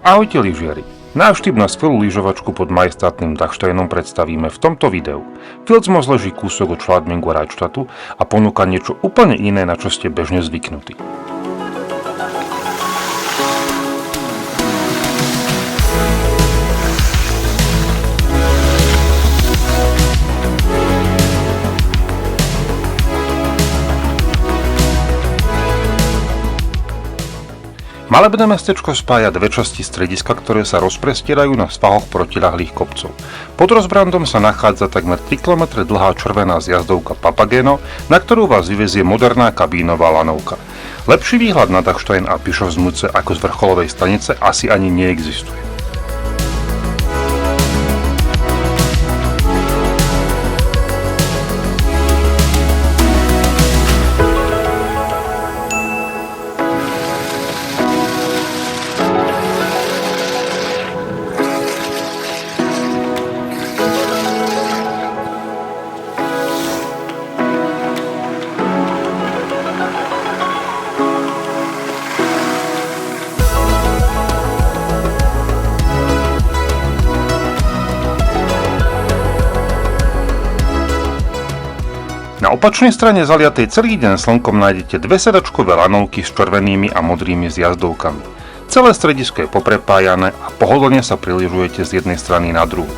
Ahojte lyžiari! Náš tip na skvelú lyžovačku pod majestátnym Dachsteinom predstavíme v tomto videu. Filzmoos leží kúsok od Schladmingu a Reichstadtu a ponúka niečo úplne iné, na čo ste bežne zvyknutí. Malebné mestečko spája dve časti strediska, ktoré sa rozprestierajú na svahoch protiľahlých kopcov. Pod Rozbrandom sa nachádza takmer 3 km dlhá červená zjazdovka Papageno, na ktorú vás vyvezie moderná kabínová lanovka. Lepší výhľad na Dachstein a Bischofsmütze ako z vrcholovej stanice asi ani neexistuje. Na opačnej strane zaliatej celý deň slnkom nájdete dve sedačkové lanovky s červenými a modrými zjazdovkami. Celé stredisko je poprepájané a pohodlne sa prilyžujete z jednej strany na druhú.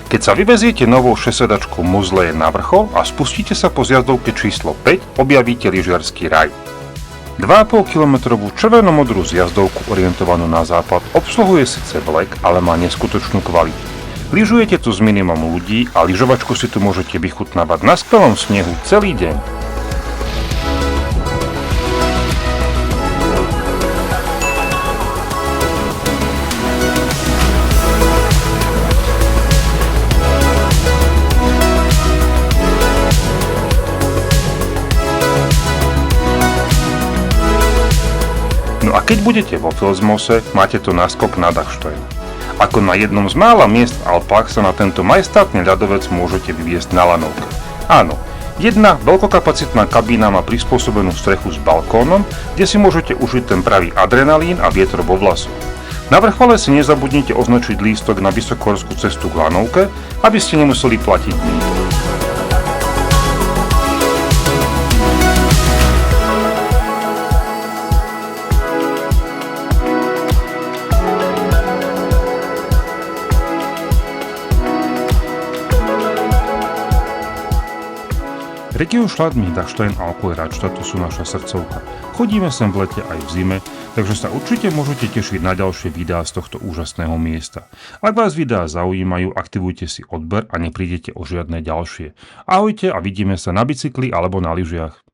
Keď sa vyveziete novou 6-sedačkou Musleje na vrchol a spustíte sa po zjazdovke číslo 5, objavíte lyžiarsky raj. 2,5 kilometrovú červeno-modrú zjazdovku orientovanú na západ obsluhuje síce vlek, ale má neskutočnú kvalitu. Lyžujete tu s minimum ľudí a lyžovačku si tu môžete vychutnávať na skvelom snehu celý deň. No a keď budete vo Filzmoose, máte tu náskok na Dachstein. Ako na jednom z mála miest v Alpách sa na tento majestátny ľadovec môžete vyviesť na lanovke. Áno, jedna veľkokapacitná kabína má prispôsobenú strechu s balkónom, kde si môžete užiť ten pravý adrenalín a vietor vo vlasoch. Na vrchole si nezabudnite označiť lístok na vysokohorskú cestu k lanovke, aby ste nemuseli platiť mýto. Región Schladming, Dachstein a okolie Reichstadtu sú naša srdcovka. Chodíme sem v lete aj v zime, takže sa určite môžete tešiť na ďalšie videá z tohto úžasného miesta. Ak vás videá zaujímajú, aktivujte si odber a neprídete o žiadne ďalšie. Ahojte a vidíme sa na bicykli alebo na lyžiach.